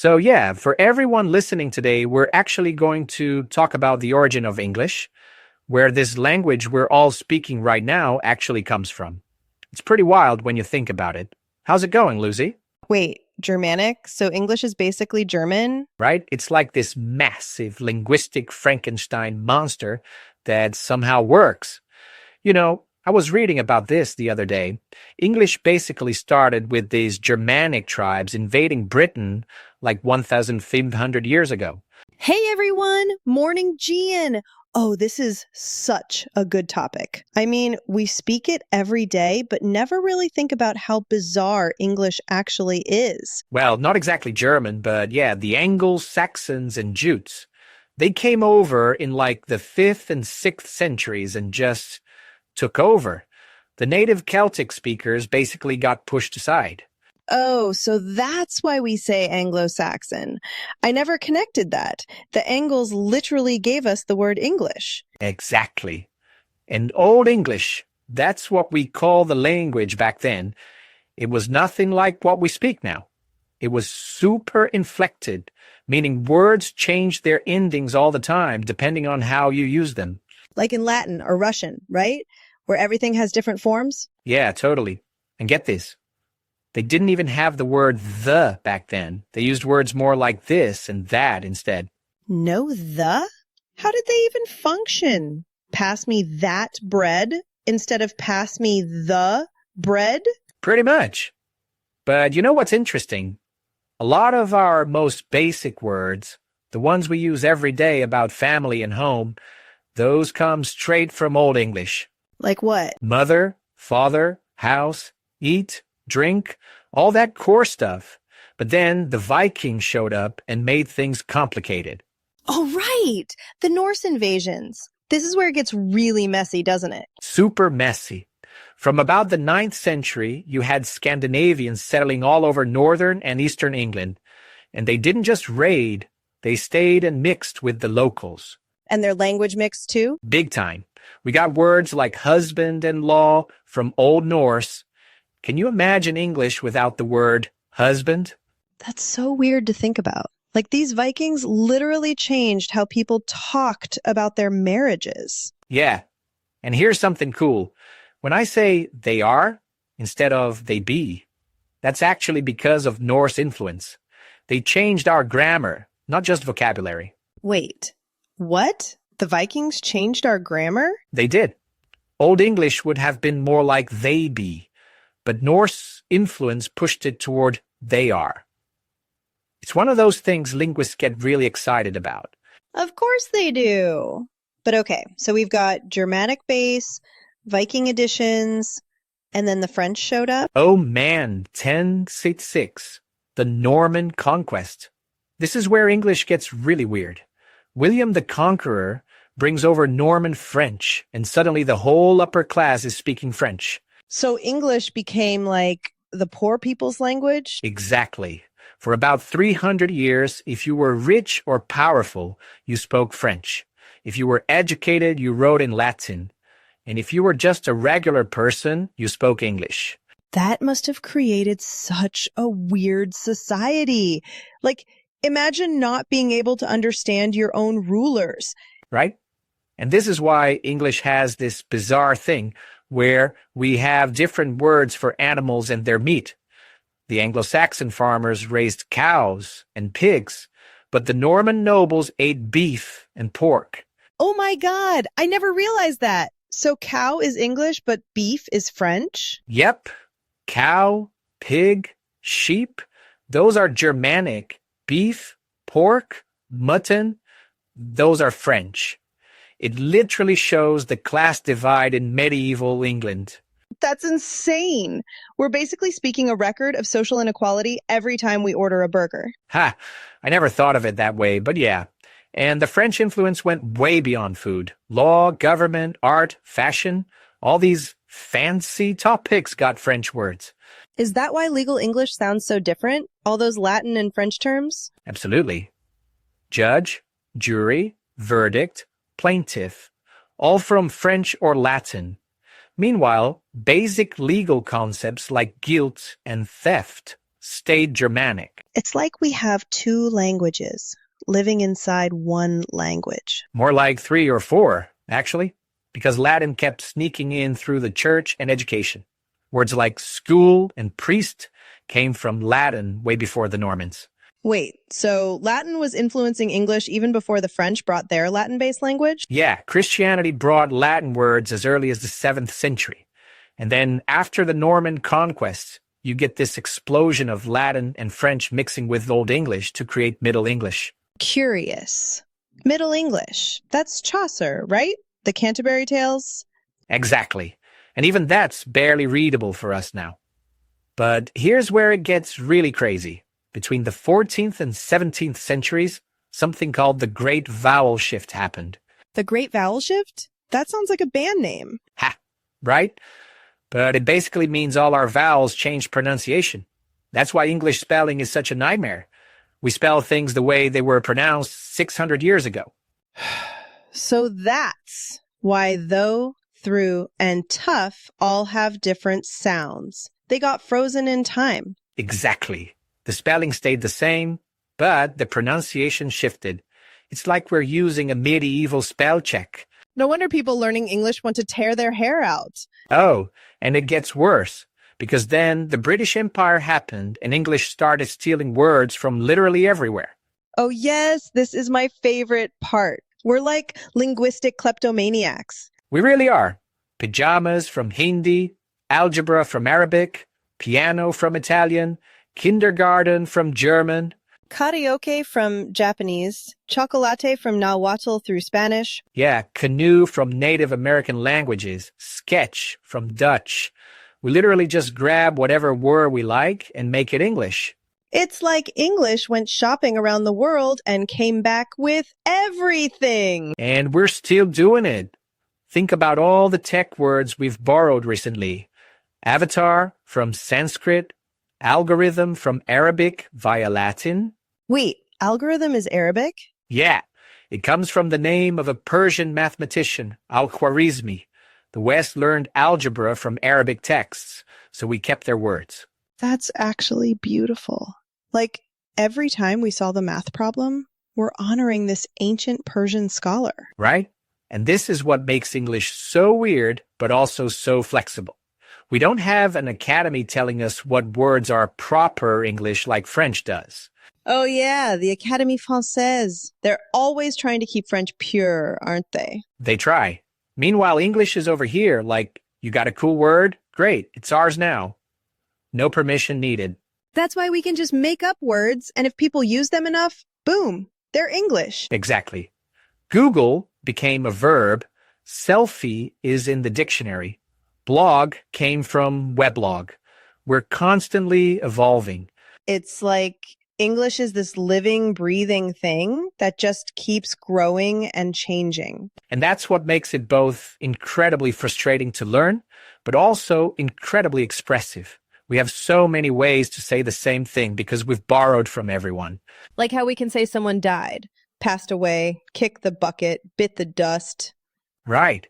So, yeah, for everyone listening today, we're actually going to talk about the origin of English, where this language we're all speaking right now actually comes from. It's pretty wild when you think about it. How's it going, Lucy? Wait, Germanic? So English is basically German? Right? It's like this massive linguistic Frankenstein monster that somehow works. I was reading about this the other day. English basically started with these Germanic tribes invading Britain like 1,500 years ago. Hey everyone! Morning, Gian! Oh, this is such a good topic. I mean, we speak it every day, but never really think about how bizarre English actually is. Well, not exactly German, but yeah, the Angles, Saxons, and Jutes. They came over in like the 5th and 6th centuries and just took over. The native Celtic speakers basically got pushed aside. Oh, so that's why we say Anglo-Saxon. I never connected that. The Angles literally gave us the word English. Exactly. And Old English, that's what we call the language back then. It was nothing like what we speak now. It was super inflected, meaning words changed their endings all the time depending on how you use them. Like in Latin or Russian, right? Where everything has different forms? Yeah, totally. And get this. They didn't even have the word the back then. They used words more like this and that instead. No the? How did they even function? Pass me that bread instead of pass me the bread? Pretty much. But you know what's interesting? A lot of our most basic words, the ones we use every day about family and home, those come straight from Old English. Like what? Mother, father, house, eat, drink, all that core stuff. But then the Vikings showed up and made things complicated. Oh, right. The Norse invasions. This is where it gets really messy, doesn't it? Super messy. From about the 9th century, you had Scandinavians settling all over northern and eastern England. And they didn't just raid, they stayed and mixed with the locals. And their language mixed too? Big time. We got words like husband and law from Old Norse. Can you imagine English without the word husband? That's so weird to think about. Like these Vikings literally changed how people talked about their marriages. Yeah. And here's something cool. When I say they are instead of they be, that's actually because of Norse influence. They changed our grammar, not just vocabulary. Wait, what? The Vikings changed our grammar? They did. Old English would have been more like they be, but Norse influence pushed it toward they are. It's one of those things linguists get really excited about. Of course they do. But okay, so we've got Germanic base, Viking additions, and then the French showed up? Oh man, 1066, the Norman conquest. This is where English gets really weird. William the Conqueror brings over Norman French, and suddenly the whole upper class is speaking French. So English became like the poor people's language? Exactly. For about 300 years, if you were rich or powerful, you spoke French. If you were educated, you wrote in Latin. And if you were just a regular person, you spoke English. That must have created such a weird society. Like, imagine not being able to understand your own rulers. Right? And this is why English has this bizarre thing where we have different words for animals and their meat. The Anglo-Saxon farmers raised cows and pigs, but the Norman nobles ate beef and pork. Oh my God, I never realized that. So cow is English, but beef is French? Yep. Cow, pig, sheep, those are Germanic. Beef, pork, mutton, those are French. It literally shows the class divide in medieval England. That's insane. We're basically speaking a record of social inequality every time we order a burger. Ha! I never thought of it that way, but yeah. And the French influence went way beyond food. Law, government, art, fashion, all these fancy topics got French words. Is that why legal English sounds so different? All those Latin and French terms? Absolutely. Judge, jury, verdict, plaintiff, all from French or Latin. Meanwhile, basic legal concepts like guilt and theft stayed Germanic. It's like we have two languages living inside one language. More like 3 or 4, actually, because Latin kept sneaking in through the church and education. Words like school and priest came from Latin way before the Normans. Wait, so Latin was influencing English even before the French brought their Latin-based language? Yeah, Christianity brought Latin words as early as the 7th century. And then after the Norman conquest, you get this explosion of Latin and French mixing with Old English to create Middle English. Curious. Middle English. That's Chaucer, right? The Canterbury Tales? Exactly. And even that's barely readable for us now. But here's where it gets really crazy. Between the 14th and 17th centuries, something called the Great Vowel Shift happened. The Great Vowel Shift? That sounds like a band name. Ha! Right? But it basically means all our vowels changed pronunciation. That's why English spelling is such a nightmare. We spell things the way they were pronounced 600 years ago. So that's why though, through, and tough all have different sounds. They got frozen in time. Exactly. The spelling stayed the same, but the pronunciation shifted. It's like we're using a medieval spell check. No wonder people learning English want to tear their hair out. Oh, and it gets worse, because then the British Empire happened and English started stealing words from literally everywhere. Oh yes, this is my favorite part. We're like linguistic kleptomaniacs. We really are. Pajamas from Hindi, algebra from Arabic, piano from Italian, kindergarten from German. Karaoke from Japanese, chocolate from Nahuatl through Spanish. Yeah, canoe from Native American languages, sketch from Dutch. We literally just grab whatever word we like and make it English. It's like English went shopping around the world and came back with everything. And we're still doing it. Think about all the tech words we've borrowed recently. Avatar from Sanskrit, algorithm from Arabic via Latin. Wait, algorithm is Arabic? Yeah, it comes from the name of a Persian mathematician, Al-Khwarizmi. The West learned algebra from Arabic texts, so we kept their words. That's actually beautiful. Like, every time we solve a math problem, we're honoring this ancient Persian scholar. Right? And this is what makes English so weird, but also so flexible. We don't have an academy telling us what words are proper English like French does. Oh yeah, the Académie Française. They're always trying to keep French pure, aren't they? They try. Meanwhile, English is over here, like, you got a cool word? Great, it's ours now. No permission needed. That's why we can just make up words, and if people use them enough, boom, they're English. Exactly. Google became a verb. Selfie is in the dictionary. Blog came from weblog. We're constantly evolving. It's like English is this living, breathing thing that just keeps growing and changing. And that's what makes it both incredibly frustrating to learn, but also incredibly expressive. We have so many ways to say the same thing because we've borrowed from everyone. Like how we can say someone died, passed away, kicked the bucket, bit the dust. Right.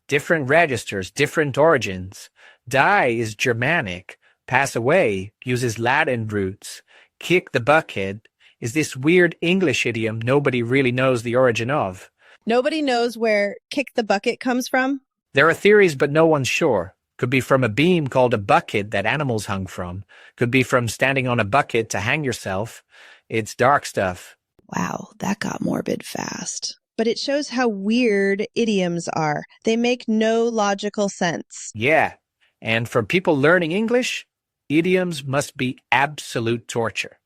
Different registers, different origins. Die is Germanic. Pass away uses Latin roots. Kick the bucket is this weird English idiom nobody really knows the origin of. Nobody knows where kick the bucket comes from? There are theories, but no one's sure. Could be from a beam called a bucket that animals hung from. Could be from standing on a bucket to hang yourself. It's dark stuff. Wow, that got morbid fast. But it shows how weird idioms are. They make no logical sense. Yeah, and for people learning English, idioms must be absolute torture.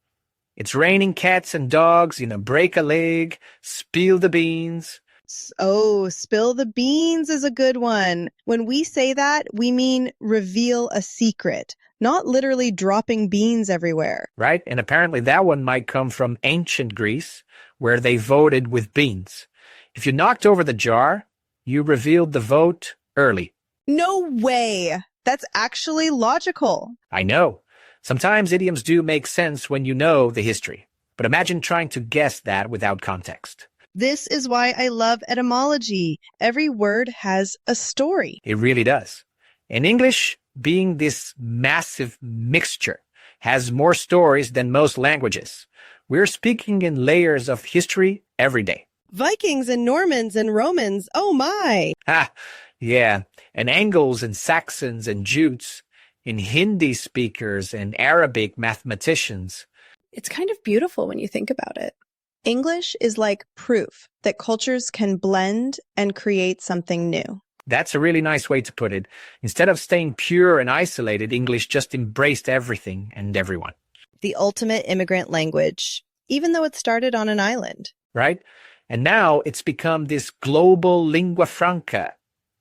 It's raining cats and dogs, break a leg, spill the beans. Oh, spill the beans is a good one. When we say that, we mean reveal a secret, not literally dropping beans everywhere. Right? And apparently that one might come from ancient Greece, where they voted with beans. If you knocked over the jar, you revealed the vote early. No way! That's actually logical. I know. Sometimes idioms do make sense when you know the history. But imagine trying to guess that without context. This is why I love etymology. Every word has a story. It really does. And English, being this massive mixture, has more stories than most languages. We're speaking in layers of history every day. Vikings and Normans and Romans, oh my! Ha! Yeah, and Angles and Saxons and Jutes, and Hindi speakers and Arabic mathematicians. It's kind of beautiful when you think about it. English is like proof that cultures can blend and create something new. That's a really nice way to put it. Instead of staying pure and isolated, English just embraced everything and everyone. The ultimate immigrant language, even though it started on an island. Right? And now it's become this global lingua franca,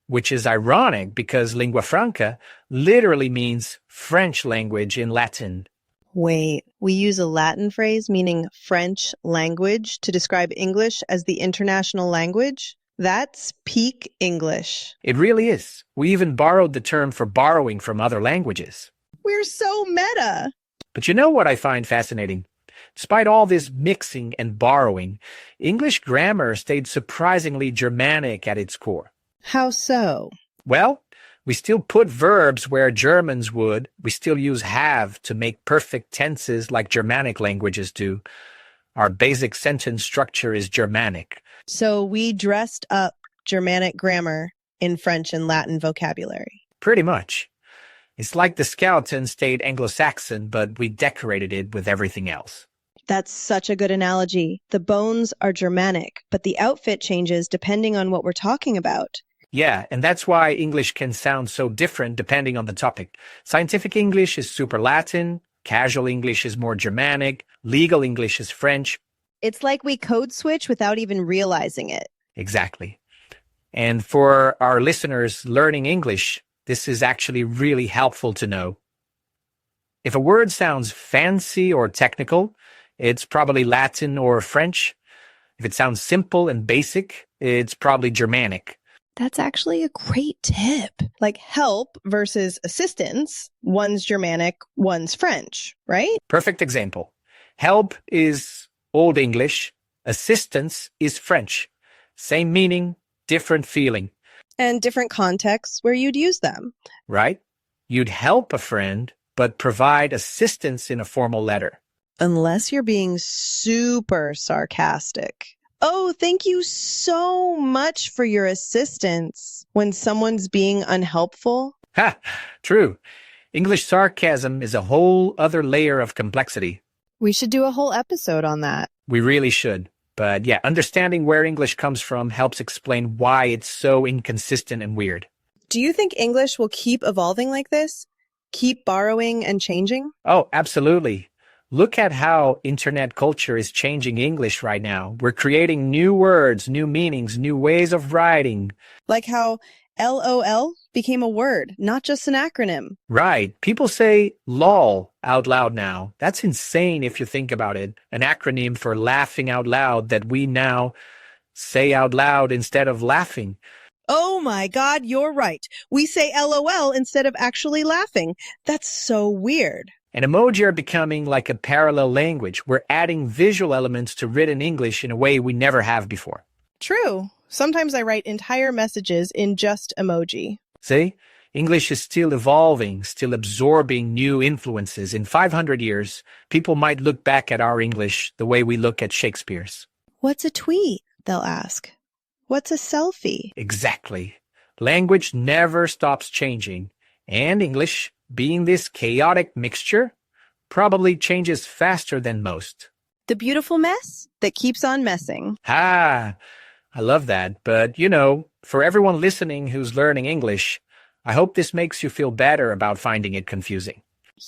which is ironic because lingua franca literally means French language in Latin. Wait, we use a Latin phrase meaning French language to describe English as the international language? That's peak English. It really is. We even borrowed the term for borrowing from other languages. We're so meta. But you know what I find fascinating? Despite all this mixing and borrowing, English grammar stayed surprisingly Germanic at its core. How so? Well, we still put verbs where Germans would. We still use have to make perfect tenses like Germanic languages do. Our basic sentence structure is Germanic. So we dressed up Germanic grammar in French and Latin vocabulary. Pretty much. It's like the skeleton stayed Anglo-Saxon, but we decorated it with everything else. That's such a good analogy. The bones are Germanic, but the outfit changes depending on what we're talking about. Yeah, and that's why English can sound so different depending on the topic. Scientific English is super Latin, casual English is more Germanic, legal English is French. It's like we code switch without even realizing it. Exactly. And for our listeners learning English, this is actually really helpful to know. If a word sounds fancy or technical, it's probably Latin or French. If it sounds simple and basic, it's probably Germanic. That's actually a great tip. Like help versus assistance, one's Germanic, one's French, right? Perfect example. Help is Old English. Assistance is French. Same meaning, different feeling. And different contexts where you'd use them. Right? You'd help a friend, but provide assistance in a formal letter. Unless you're being super sarcastic. Oh, thank you so much for your assistance when someone's being unhelpful. Ha! True. English sarcasm is a whole other layer of complexity. We should do a whole episode on that. We really should. But yeah, understanding where English comes from helps explain why it's so inconsistent and weird. Do you think English will keep evolving like this? Keep borrowing and changing? Oh, absolutely. Look at how internet culture is changing English right now. We're creating new words, new meanings, new ways of writing. Like how LOL became a word, not just an acronym. Right. People say LOL out loud now. That's insane if you think about it. An acronym for laughing out loud that we now say out loud instead of laughing. Oh my God, you're right. We say LOL instead of actually laughing. That's so weird. And emoji are becoming like a parallel language. We're adding visual elements to written English in a way we never have before. True. Sometimes I write entire messages in just emoji. See? English is still evolving, still absorbing new influences. In 500 years, people might look back at our English the way we look at Shakespeare's. What's a tweet? They'll ask. What's a selfie? Exactly. Language never stops changing. And English, being this chaotic mixture, probably changes faster than most. The beautiful mess that keeps on messing. Ah, I love that. But, you know, for everyone listening who's learning English, I hope this makes you feel better about finding it confusing.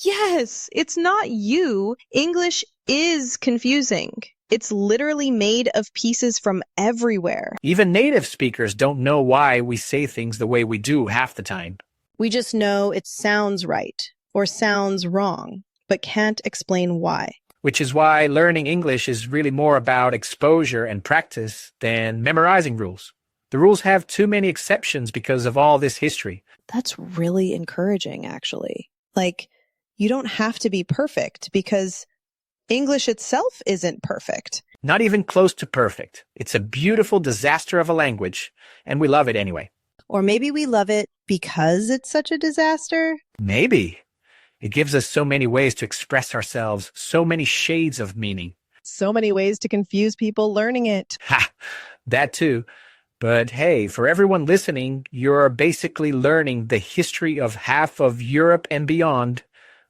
Yes, it's not you. English is confusing. It's literally made of pieces from everywhere. Even native speakers don't know why we say things the way we do half the time. We just know it sounds right or sounds wrong, but can't explain why. Which is why learning English is really more about exposure and practice than memorizing rules. The rules have too many exceptions because of all this history. That's really encouraging, actually. Like, you don't have to be perfect because English itself isn't perfect. Not even close to perfect. It's a beautiful disaster of a language, and we love it anyway. Or maybe we love it because it's such a disaster? Maybe. It gives us so many ways to express ourselves, so many shades of meaning. So many ways to confuse people learning it. Ha! That too. But hey, for everyone listening, you're basically learning the history of half of Europe and beyond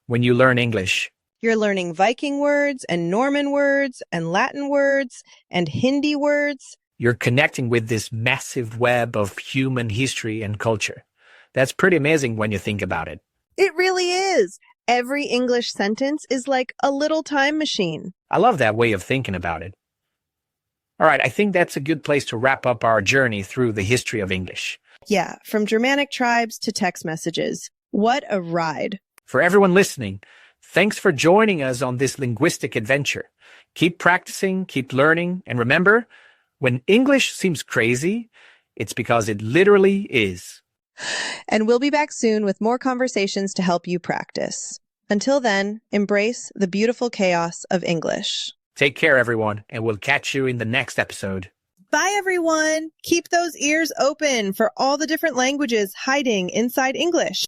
when you learn English. You're learning Viking words and Norman words and Latin words and Hindi words. You're connecting with this massive web of human history and culture. That's pretty amazing when you think about it. It really is. Every English sentence is like a little time machine. I love that way of thinking about it. All right, I think that's a good place to wrap up our journey through the history of English. Yeah, from Germanic tribes to text messages. What a ride. For everyone listening, thanks for joining us on this linguistic adventure. Keep practicing, keep learning, and remember, when English seems crazy, it's because it literally is. And we'll be back soon with more conversations to help you practice. Until then, embrace the beautiful chaos of English. Take care, everyone, and we'll catch you in the next episode. Bye, everyone. Keep those ears open for all the different languages hiding inside English.